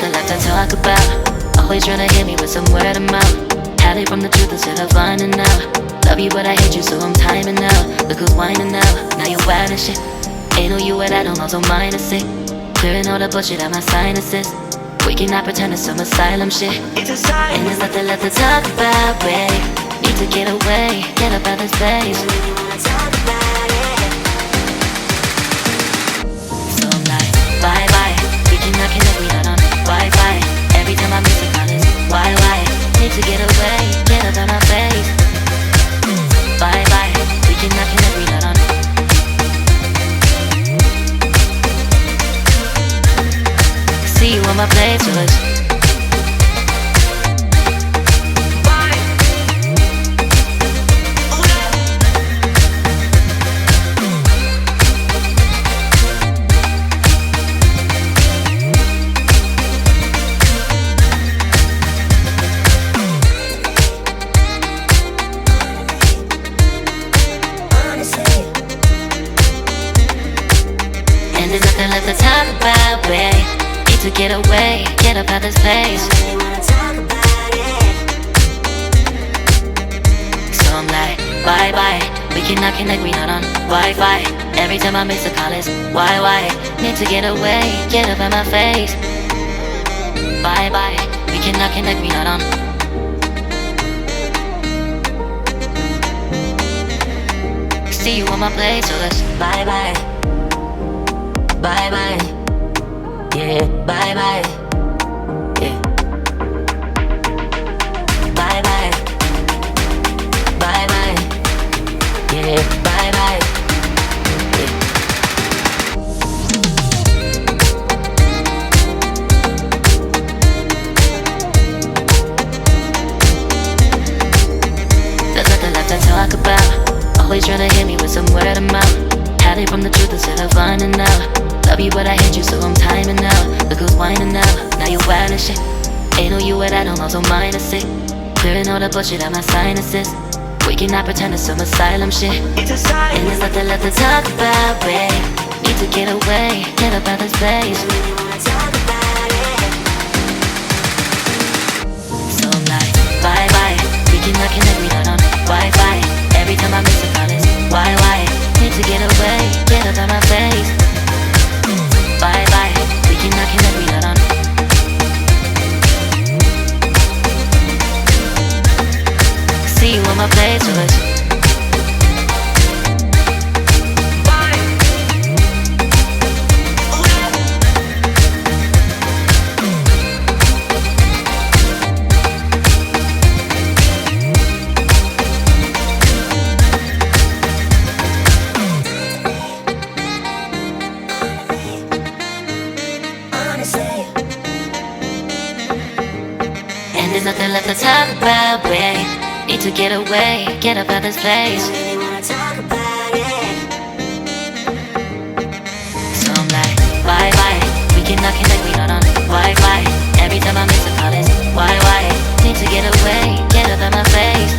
nothing left to talk about. Always trying to hit me with some word of mouth. Hide it from the truth instead of finding out. Love you but I hate you so I'm timing out. Look who's whining now, now you wild and shit. Ain't no you what I don't know, so mine is sick. Clearing all the bullshit out my sinuses. We cannot pretend it's some asylum shit. It's a sign. And there's nothing left to talk about, babe. Need to get away, get up out this place. So I'm like, bye bye. We cannot connect, we not on Wi-Fi. Every time I miss a call it's why? Need to get away, get up out my face. Bye bye. We cannot connect, we not on. See you on my playlist. And there's nothing left to talk about, babe. Need to get away, get up out this place. So I'm like, bye bye. We cannot connect, we not on Wi-Fi. Every time I miss a call it's why? Need to get away, get up out my face. Bye bye. We cannot connect, we not on. See you on my place, so let's bye bye. Bye bye, yeah, bye bye, yeah. Bye bye, bye bye, yeah, bye bye, yeah. There's nothing left to talk about. Always trying to hit me with some word of mouth. Hide it from the truth instead of finding out. Love you but I hate you so I'm timing out. Look who's whining now, now you wild and shit. Ain't no you what I don't know, so mine is sick. Clearing all the bullshit out my sinuses. We cannot pretend it's some asylum shit. It's a sign. And there's nothing left to talk about, babe. Need to get away, get up out this place. So I'm like, bye bye. We cannot connect, we not on Wi-Fi. Every time I miss a call it's why? Need to get away, get up out my face. Bye bye, we cannot connect, we not on. See you on my playlist. And there's nothing left to talk about, babe. Need to get away, get up out this place. So I'm like, bye bye. We cannot connect, we not on Wi-Fi. Every time I miss a call it's why? Need to get away, get up out my face.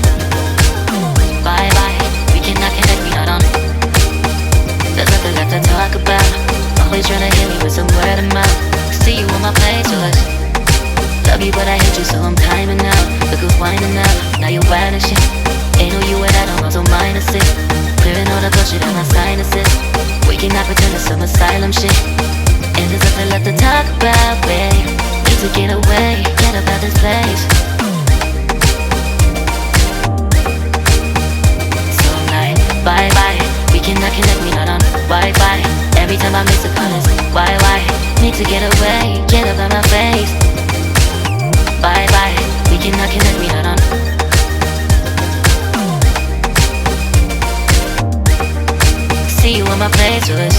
Bye bye. We cannot connect, we not on. There's nothing left to talk about. Always trying to hit me with some word of mouth. See you on my playlist. Love you but I hate you so I'm timing out. Look who's whining now, now you wild and shit. Ain't no you what I don't know, so mine is sick. Clearing all the bullshit out my sinuses. We cannot pretend it's some asylum shit. And there's nothing left to talk about, babe. Need to get away, get up out this place. So I'm like, bye bye. We cannot connect, we not on Wi-Fi. Every time I miss a call it's why? Need to get away, get up out my face. Bye bye, we cannot connect, we not on. See you on my playlist.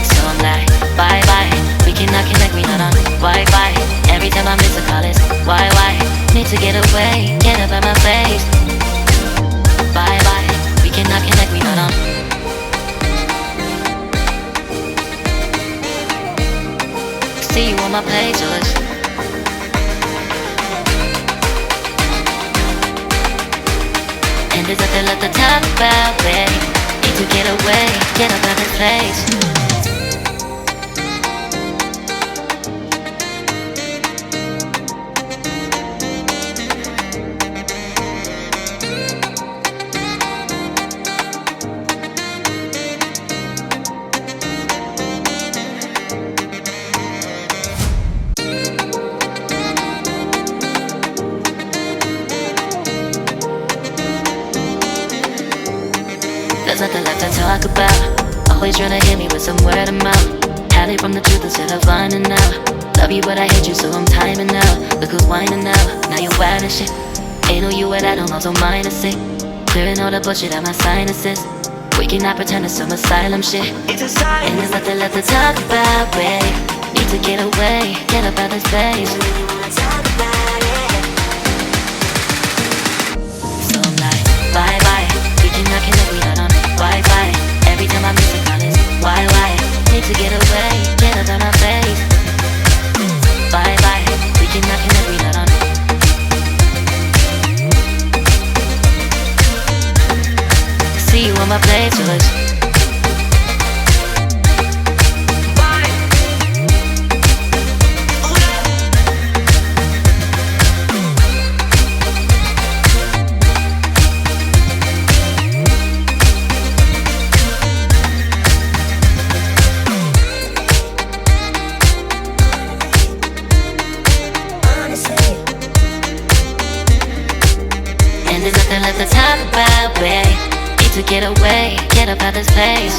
So I'm like, bye bye, we cannot connect, we not on Wi-Fi. Every time I miss a call it's why? Need to get away, get up out my face. Bye bye, we cannot connect, we not on. See you on my playlist. And there's nothing left to talk about, babe. Need to get away, get up out this place. There's nothing left to talk about. Always trying to hit me with some word of mouth. Hide from the truth instead of finding out. Love you but I hate you so I'm timing out. Look who's whining now, now you wild and shit. Ain't no you at I don't know, so mine is sick. Clearing all the bullshit out my sinuses. We cannot pretend it's some asylum shit. It's a sign. And there's nothing left to talk about, babe. Need to get away, get up out of this place. So I'm like, bye bye. We cannot connect, we not on Wi-Fi. Every time I miss a call it's why? Need to get away, get up out my face. Bye bye. We cannot connect, we not on. See you on my playlist. And there's nothing left to talk about, babe. Need to get away, get up out this place.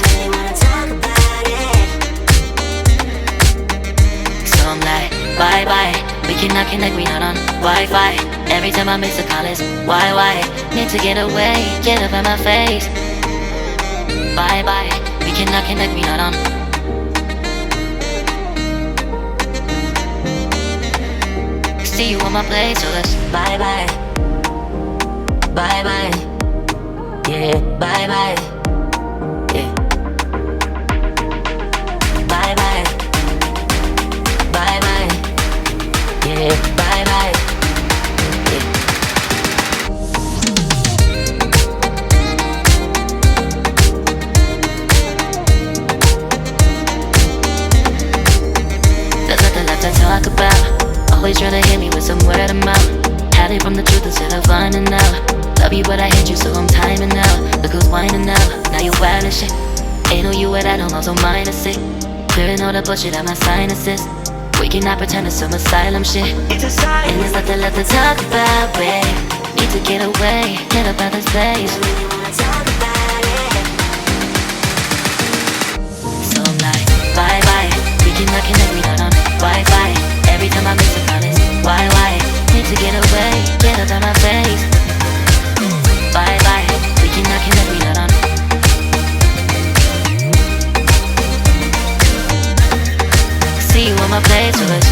So I'm like, bye bye. We cannot connect, we not on Wi-Fi. Every time I miss a call it's why? Need to get away, get up out my face. Bye bye. We cannot connect, we not on. See you on my place, so let's bye bye. Bye bye, yeah, bye bye, yeah. Bye bye, bye bye, yeah, bye bye, yeah. There's nothing left to talk about. Always trying to hit me with some word of mouth. Hide from the truth instead of finding out. Love you but I hate you so I'm timing out. Look who's whining now, now you wild and shit. Ain't no you at I don't know, so mine is sick. Clearing all the bullshit out my sinuses. We cannot pretend it's some asylum shit. It's a sign. And there's nothing left to talk about, babe. Need to get away, get up out this place. So I'm like, bye bye. We cannot connect, we not on Wi-Fi. Every time I miss a call it's why? Need to get away, get up out my face. Bye bye, we cannot connect, we not on. See you on my playlist.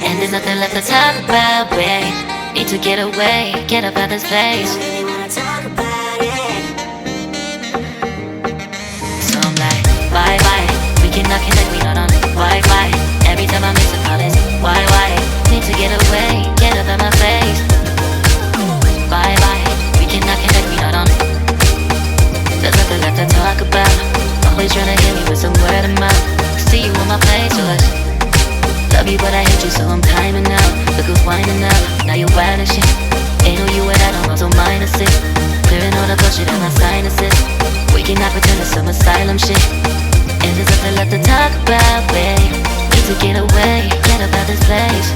And there's nothing left to talk about, babe. Need to get away, get up out this place. So I'm like, bye bye. We cannot connect, we not on Wi-Fi. Every time I miss a call it's why? Need to get away, get up out my face. Bye bye. We cannot connect, we not on. There's nothing left to talk about. Always trying to hit me with some word of mouth. See you on my playlist. Love you but I hate you so I'm timing out. Look who's whining now, now you wild and shit. Ain't no you at I don't know, so mine is sick. Clearing all the bullshit out my sinuses. We cannot pretend it's some asylum shit. And there's nothing left to talk about, babe. Need to get away, get up out this place.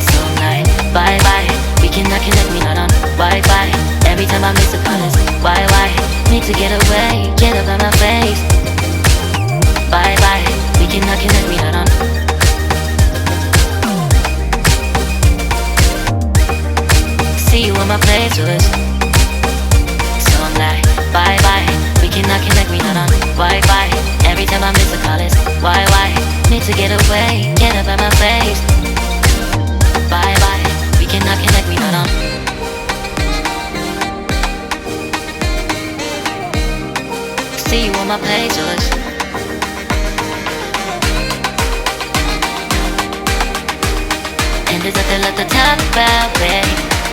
So I'm like, bye bye. We cannot connect, we not on Wi-Fi. Every time I miss a call it's why? Need to get away, get up out my face. Bye bye, we cannot connect, we not on. See you on my playlist. So I'm like, bye bye. We cannot connect, we not on Wi-Fi. Every time I miss a call it's why? Need to get away, get up out my face. Bye bye, we cannot connect, we not on. See you on my playlist. And there's nothing left to talk about, babe.